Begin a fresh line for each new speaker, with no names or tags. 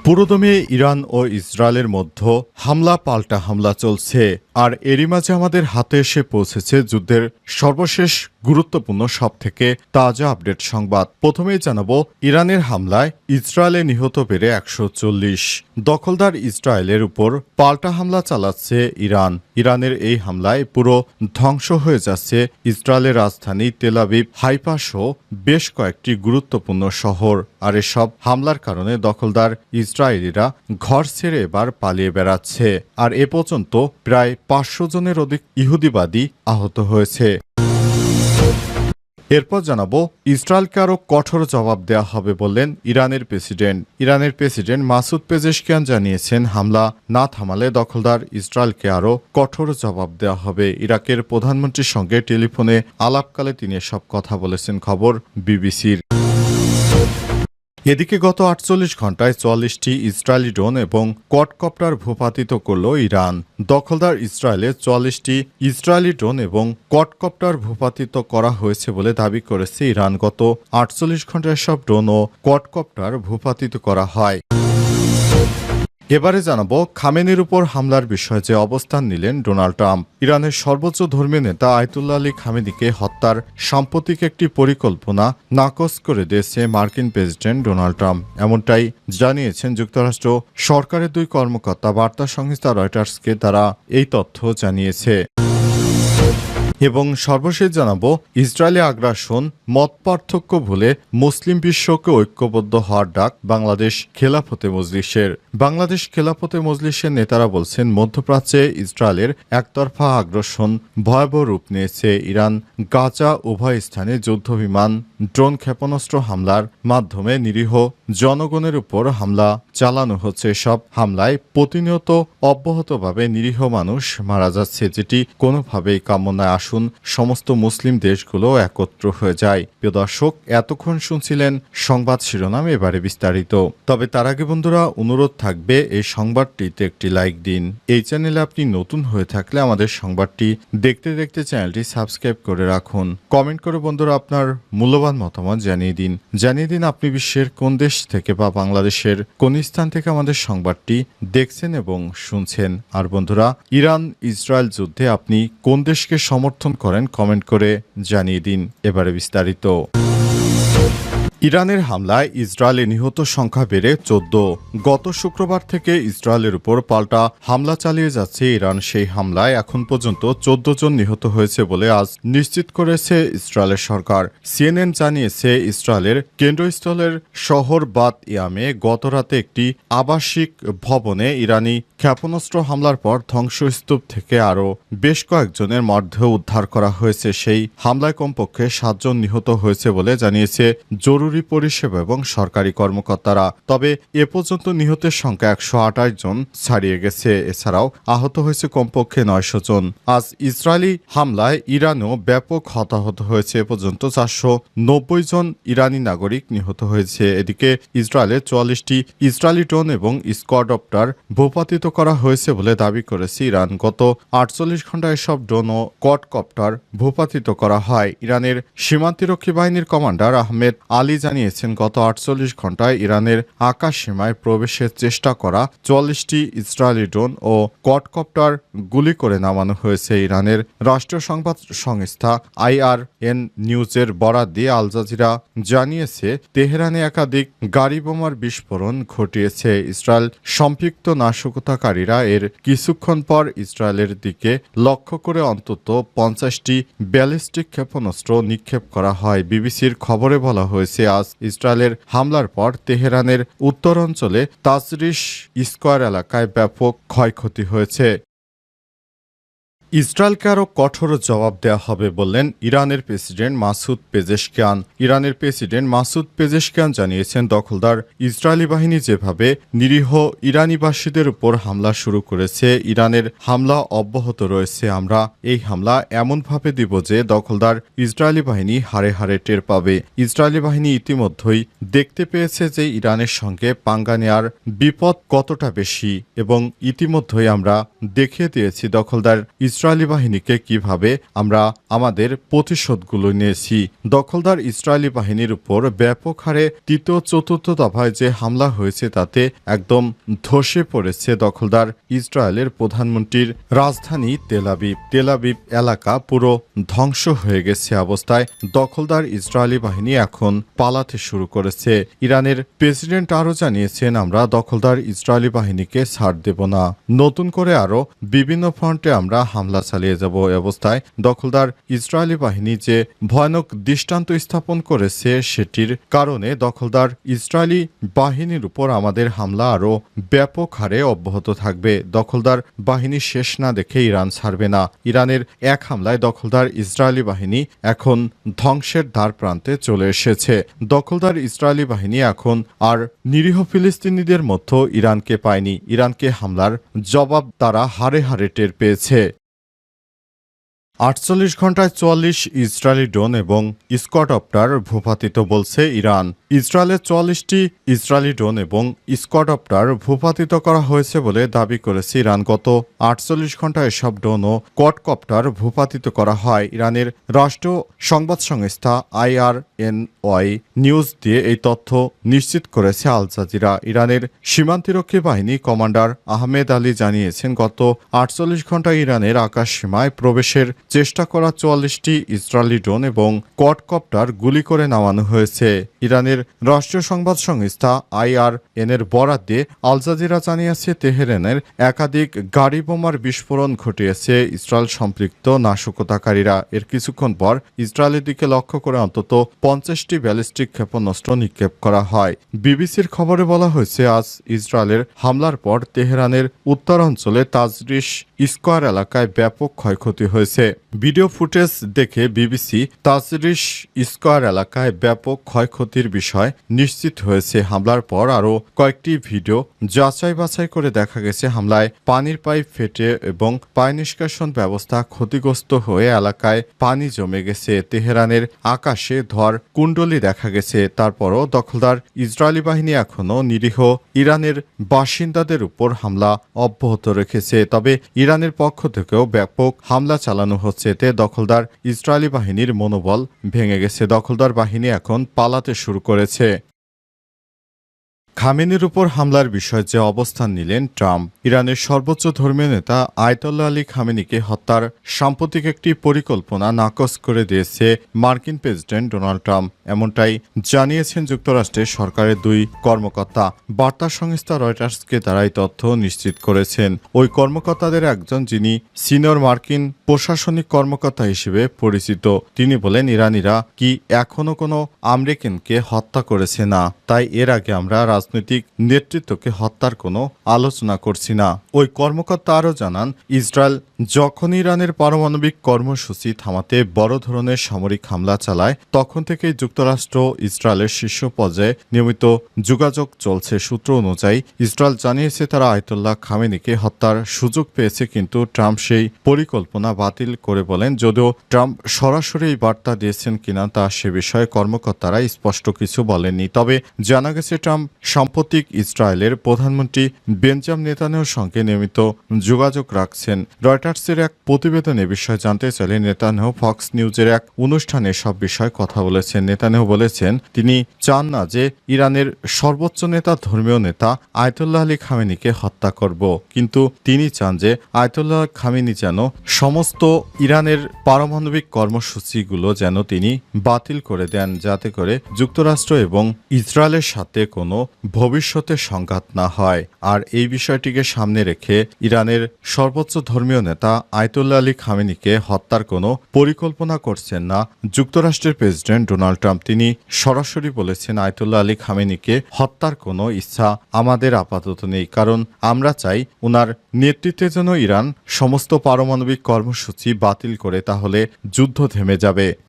পুরোদমে ইরান ও ইসরায়েলের মধ্যে হামলা পাল্টা হামলা চলছে। আর এরই মাঝে আমাদের হাতে এসে পৌঁছেছে যুদ্ধের সর্বশেষ গুরুত্বপূর্ণ সবথেকে তাজা আপডেট সংবাদ। প্রথমেই জানাবো, ইরানের হামলায় ইসরায়েলে নিহত বেড়ে 140। দখলদার ইসরায়েলের উপর পাল্টা হামলা চালাচ্ছে ইরান। ইরানের এই হামলায় পুরো ধ্বংস হয়ে যাচ্ছে ইসরায়েলের রাজধানী তেল আবিব, হাইফা সহ বেশ কয়েকটি গুরুত্বপূর্ণ শহর। আর এসব হামলার কারণে দখলদার ইসরায়েলিরা ঘর ছেড়ে এবার পালিয়ে বেড়াচ্ছে। আর এ পর্যন্ত প্রায় 500 জনের অধিক ইহুদিবাদী আহত হয়েছে। এরপর জানাবো, ইসরায়েলকে আরও কঠোর জবাব দেওয়া হবে বললেন ইরানের প্রেসিডেন্ট। ইরানের প্রেসিডেন্ট মাসুদ পেজেশকিয়ান জানিয়েছেন, হামলা না থামালে দখলদার ইসরায়েলকে আরও কঠোর জবাব দেওয়া হবে। ইরাকের প্রধানমন্ত্রীর সঙ্গে টেলিফোনে আলাপকালে তিনি এসব কথা বলেছেন, খবর বিবিসির। এদিকে গত 48 ঘণ্টায় 44টি ইসরায়েলি ড্রোন এবং কোয়াডকপ্টার ভূপাতিত করল ইরান। দখলদার ইসরায়েলে 44টি ইসরায়েলি ড্রোন এবং কোয়াডকপ্টার ভূপাতিত করা হয়েছে বলে দাবি করেছে ইরান। গত 48 ঘণ্টায় সব ড্রোন ও কোয়াডকপ্টার ভূপাতিত করা হয়। এবারে জানাবো, খামেনির উপর হামলার বিষয়ে যে অবস্থান নিলেন ডোনাল্ড ট্রাম্প। ইরানের সর্বোচ্চ ধর্মীয় নেতা আয়াতুল্লাহ আলী খামেনিকে হত্যার সাম্প্রতিক একটি পরিকল্পনা নাকচ করে দিয়েছে মার্কিন প্রেসিডেন্ট ডোনাল্ড ট্রাম্প। এমনটাই জানিয়েছেন যুক্তরাষ্ট্র সরকারের দুই কর্মকর্তা। বার্তা সংস্থা রয়টার্সকে তারা এই তথ্য জানিয়েছে। এবং সর্বশেষ জানাবো, ইসরায়েলি আগ্রাসন মত পার্থক্য ভুলে মুসলিম বিশ্বকে ঐক্যবদ্ধ হওয়ার ডাক বাংলাদেশ খেলাফতে মজলিসের। বাংলাদেশ খেলাফতে মজলিসের নেতারা বলছেন, মধ্যপ্রাচ্যে ইসরায়েলের একতরফা আগ্রাসন ভয়াবহ রূপ নিয়েছে। ইরান গাজা উভয় স্থানে যুদ্ধবিমান, ড্রোন, ক্ষেপণাস্ত্র হামলার মাধ্যমে নিরীহ জনগণের উপর হামলা চালানো হচ্ছে। সব হামলায় প্রতিনিয়ত অব্যাহতভাবে নিরীহ মানুষ মারা যাচ্ছে, যেটি কোনোভাবেই কাম্য নয়। আসুন সমস্ত মুসলিম দেশগুলো একত্র হয়ে যায়। প্রিয় দর্শক, এতক্ষণ শুনছিলেন সংবাদ শিরোনাম, এবারে বিস্তারিত। তবে তার আগে বন্ধুরা, অনুরোধ থাকবে এই সংবাদটিতে একটি লাইক দিন। এই চ্যানেলে আপনি নতুন হয়ে থাকলে আমাদের সংবাদটি দেখতে দেখতে চ্যানেলটি সাবস্ক্রাইব করে রাখুন। কমেন্ট করে বন্ধুরা আপনার মূল্যবান মতামত জানিয়ে দিন আপনি বিশ্বের কোন দেশ থেকে বা বাংলাদেশের কোন স্থান থেকে আমাদের সংবাদটি দেখছেন এবং শুনছেন। আর বন্ধুরা, ইরান ইসরায়েল যুদ্ধে আপনি কোন দেশকে সমর্থন করেন কমেন্ট করে জানিয়ে দিন। এবারে বিস্তারিত। ইরানের হামলায় ইসরায়েলে নিহত সংখ্যা বেড়ে 14। গত শুক্রবার থেকে ইসরায়েলের উপর পাল্টা হামলা চালিয়ে যাচ্ছে ইরান। সেই হামলায় এখন পর্যন্ত 14 জন নিহত হয়েছে বলে আজ নিশ্চিত করেছে ইসরায়েলের সরকার। সিএনএন জানিয়েছে, ইসরায়েলের কেন্দ্রস্থলের শহর বাত ইয়ামে গতরাতে একটি আবাসিক ভবনে ইরানি ক্ষেপণাস্ত্র হামলার পর ধ্বংসস্তূপ থেকে আরও বেশ কয়েকজনের মরদেহ উদ্ধার করা হয়েছে। সেই হামলায় কমপক্ষে 7 জন নিহত হয়েছে বলে জানিয়েছে জরুরি পরিষেবা এবং সরকারি কর্মকর্তারা। তবে এ পর্যন্ত নিহতের সংখ্যা 128 জন ছাড়িয়ে গেছে। এছাড়াও আহত হয়েছে কমপক্ষে 900 জন। আজ ইসরায়েলি হামলায় ইরানও ব্যাপক হতাহত হয়েছে। এ পর্যন্ত 490 জন ইরানি নাগরিক নিহত হয়েছে। এদিকে ইসরায়েলে 44টি ইসরায়েলি ড্রোন এবং স্কোয়াডকপ্টার ভূপাতিত করা হয়েছে বলে দাবি করেছে ইরান। গত 48 ঘণ্টায় সব ড্রোন ও কোয়াডকপ্টার ভূপাতিত করা হয়। ইরানের সীমান্তরক্ষী বাহিনীর কমান্ডার আহমেদ আলী জানিয়েছেন, গত 48 ঘণ্টায় ইরানের আকাশ সীমায় প্রবেশের চেষ্টা করা 44টি ইসরায়েলি ড্রোন ও কোয়াডকপ্টার গুলি করে নামানো হয়েছে। ইরানের রাষ্ট্রীয় সংবাদ সংস্থা IRN নিউজের বরাত দিয়ে আল জাজিরা জানিয়েছে, তেহরানে একাধিক গাড়ি বোমার বিস্ফোরণ ঘটিয়েছে। ইসরায়েল সম্পৃক্ত নাশকতাকারীরা এর কিছুক্ষণ পর ইসরায়েলের দিকে লক্ষ্য করে অন্তত 50টি ব্যালিস্টিক ক্ষেপণাস্ত্র নিক্ষেপ করা হয়। বিবিসির খবরে বলা হয়েছে, আজ ইসরায়েলের হামলার পর তেহরানের উত্তরাঞ্চলে তাজরিশ স্কয়ার এলাকায় ব্যাপক ক্ষয়ক্ষতি হয়েছে। ইসরায়েলকে আরও কঠোর জবাব দেওয়া হবে বললেন ইরানের প্রেসিডেন্ট মাসুদ পেজেশকিয়ান। ইরানের প্রেসিডেন্ট মাসুদ পেজেশকিয়ান জানিয়েছেন, দখলদার ইসরায়েলি বাহিনী যেভাবে নিরীহ ইরানিবাসীদের উপর হামলা শুরু করেছে, ইরানের হামলা অব্যাহত রয়েছে। আমরা এই হামলা এমনভাবে দিব যে দখলদার ইসরায়েলি বাহিনী হাড়ে হাড়ে টের পাবে। ইসরায়েলি বাহিনী ইতিমধ্যেই দেখতে পেয়েছে যে ইরানের সঙ্গে পাঙ্গা নেয়ার বিপদ কতটা বেশি, এবং ইতিমধ্যেই আমরা দেখিয়ে দিয়েছি দখলদার ইসরায়েল ইসরায়েলি বাহিনীকে কিভাবে আমরা আমাদের প্রতিশোধগুলো নিয়েছি। দখলদার ইসরায়েলি বাহিনীর উপর ব্যাপক হারে তৃতীয় চতুর্থ দফায় যে হামলা হয়েছে তাতে একদম ধসে পড়েছে দখলদার ইসরায়েলের প্রধানমন্ত্রীর রাজধানী তেল আবিব এলাকা পুরো ধ্বংস হয়ে গেছে অবস্থায় দখলদার ইসরায়েলি বাহিনী এখন পালাতে শুরু করেছে। ইরানের প্রেসিডেন্ট আরও জানিয়েছেন, আমরা দখলদার ইসরায়েলি বাহিনীকে ছাড় দেব না, নতুন করে আরও বিভিন্ন ফ্রন্টে আমরা হামলা চালিয়ে যাব। এই অবস্থায় দখলদার ইসরায়েলি বাহিনী যে ভয়ানক দৃষ্টান্ত স্থাপন করেছে সেটির কারণে দখলদার ইসরায়েলি বাহিনীর উপর আমাদের হামলা আরও ব্যাপক হারে অব্যাহত থাকবে। দখলদার বাহিনী শেষ না দেখে ইরান ছাড়বে না। ইরানের এক হামলায় দখলদার ইসরায়েলি বাহিনী এখন ধ্বংসের দ্বার প্রান্তে চলে এসেছে। দখলদার ইসরায়েলি বাহিনী এখন আর নিরীহ ফিলিস্তিনিদের মধ্যে ইরানকে পায়নি। ইরানকে হামলার জবাব তারা হাড়ে হাড়ে টের পেয়েছে। ৪৮ ঘন্টায় ৪৪ ইসরায়েলি ড্রোন এবং স্কোয়াডপ্টার ভূপাতিত বলছে ইরান। ইসরায়েলের ৪৪টি ইসরায়েলি ড্রোন এবং স্কোয়াডপ্টার ভূপাতিত করা হয়েছে বলে দাবি করেছে ইরান। গত ৪৮ ঘন্টায় এসব ড্রোন ও কোয়াডকপ্টার ভূপাতিত করা হয়। ইরানের রাষ্ট্রীয় সংবাদ সংস্থা IRNY নিউজ দিয়ে এই তথ্য নিশ্চিত করেছে আল জাজিরা। ইরানের সীমান্তরক্ষী বাহিনী কমান্ডার আহমেদ আলী জানিয়েছেন, গত ৪৮ ঘন্টায় ইরানের আকাশ সীমায় প্রবেশের চেষ্টা করা ৪৪টি ইসরায়েলি ড্রোন এবং কোয়াডকপ্টার গুলি করে নামানো হয়েছে। ইরানের রাষ্ট্রীয় সংবাদ সংস্থা IRN এর বরাত দিয়ে আল জাজিরা জানিয়েছে, তেহরানের একাধিক গাড়ি বোমার বিস্ফোরণ ঘটিয়েছে ইসরায়েল সম্পৃক্ত নাশকতাকারীরা। এর কিছুক্ষণ পর ইসরায়েলের দিকে লক্ষ্য করে অন্তত ৫০টি ব্যালিস্টিক ক্ষেপণাস্ত্র নিক্ষেপ করা হয়। বিবিসির খবরে বলা হয়েছে, আজ ইসরায়েলের হামলার পর তেহরানের উত্তরাঞ্চলে তাজরিশ স্কোয়ার এলাকায় ব্যাপক ক্ষয়ক্ষতি হয়েছে। ভিডিও ফুটেজ দেখে বিবিসি তাজরিশ স্কোয়ার এলাকায় ব্যাপক ক্ষয়ক্ষতির বিষয় নিশ্চিত হয়েছে। হামলার পর আরও কয়েকটি ভিডিও যাচাই বাছাই করে দেখা গেছে, হামলায় পানির পাইপ ফেটে এবং পানি নিষ্কাশন ব্যবস্থা ক্ষতিগ্রস্ত হয়ে এলাকায় পানি জমে গেছে। তেহরানের আকাশে ধোঁয়ার কুণ্ডলী দেখা গেছে। তারপরও দখলদার ইসরায়েলি বাহিনী এখনও নিরীহ ইরানের বাসিন্দাদের উপর হামলা অব্যাহত রেখেছে। তবে ইরানের পক্ষ থেকেও ব্যাপক হামলা চালানো হচ্ছে। এতে দখলদার ইসরায়েলি বাহিনীর মনোবল ভেঙে গেছে। দখলদার বাহিনী এখন পালাতে শুরু করেছে। খামেনির উপর হামলার বিষয়ে যে অবস্থান নিলেন ট্রাম্প। ইরানের সর্বোচ্চ ধর্মীয় নেতা আয়াতোল্লাহ আলী খামেনিকে হত্যার সাম্প্রতিক একটি পরিকল্পনা নাকচ করে দিয়েছে মার্কিন প্রেসিডেন্ট ডোনাল্ড ট্রাম্প। এমনটাই জানিয়েছেন যুক্তরাষ্ট্রের সরকারের দুই কর্মকর্তা। বার্তা সংস্থা রয়টার্সকে তারা এই তথ্য নিশ্চিত করেছেন। ওই কর্মকর্তাদের একজন, যিনি সিনিয়র মার্কিন প্রশাসনিক কর্মকর্তা হিসেবে পরিচিত, তিনি বলেন, ইরানিরা কি এখনো কোনো আমেরিকানকে হত্যা করেছে না, তাই এর আগে আমরা রাজনৈতিক নেতৃত্বকে হত্যার কোনো আলোচনা করছি না। ওই কর্মকর্তা আরও জানান, ইসরায়েল যখন ইরানের পারমাণবিক কর্মসূচি থামাতে বড় ধরনের সামরিক হামলা চালায়, তখন থেকেই যুক্তরাষ্ট্র ইসরায়েলের শীর্ষ পর্যায়ে নিয়মিত যোগাযোগ চলছে। সূত্র অনুযায়ী ইসরায়েল জানিয়েছে তারা আয়াতোল্লাহ খামেনিকে হত্যার সুযোগ পেয়েছে, কিন্তু ট্রাম্প সেই পরিকল্পনা বাতিল করে বলেন। যদিও ট্রাম্প সরাসরি এই বার্তা দিয়েছেন কিনা তা সে বিষয়ে কর্মকর্তারা স্পষ্ট কিছু বলেননি। তবে জানা গেছে ট্রাম্প সাম্প্রতিক ইসরায়েলের প্রধানমন্ত্রী বেঞ্জামিন নেতানিয়াহুর সঙ্গে নিয়মিত যোগাযোগ রাখছেন। রয়টার্সের এক প্রতিবেদনে বিষয় জানতে চাইলে নেতানিয়াহু ফক্স নিউজের এক অনুষ্ঠানে সব বিষয়ে কথা বলেছেন। নেতানিয়াহু বলেছেন, তিনি চান না যে ইরানের সর্বোচ্চ নেতা, ধর্মীয় নেতা আয়াতোল্লাহ আলী খামেনিকে হত্যা করব, কিন্তু তিনি চান যে আয়াতোল্লাহ খামেনি যেন সমস্ত ইরানের পারমাণবিক কর্মসূচিগুলো যেন তিনি বাতিল করে দেন, যাতে করে যুক্তরাষ্ট্র এবং ইসরায়েলের সাথে কোনো ভবিষ্যতে সংঘাত না হয়। আর এই বিষয়টিকে সামনে রেখে ইরানের সর্বোচ্চ ধর্মীয় নেতা আয়াতোল্লাহ আলী খামেনিকে হত্যার কোনো পরিকল্পনা করছেন না যুক্তরাষ্ট্রের প্রেসিডেন্ট ডোনাল্ড ট্রাম্প। তিনি সরাসরি বলেছেন, আয়াতোল্লাহ আলী খামেনিকে হত্যার কোনো ইচ্ছা আমাদের আপাতত নেই, কারণ আমরা চাই ওনার নেতৃত্বে যেন ইরান সমস্ত পারমাণবিক কর্মসূচি বাতিল করে, তাহলে যুদ্ধ থেমে যাবে।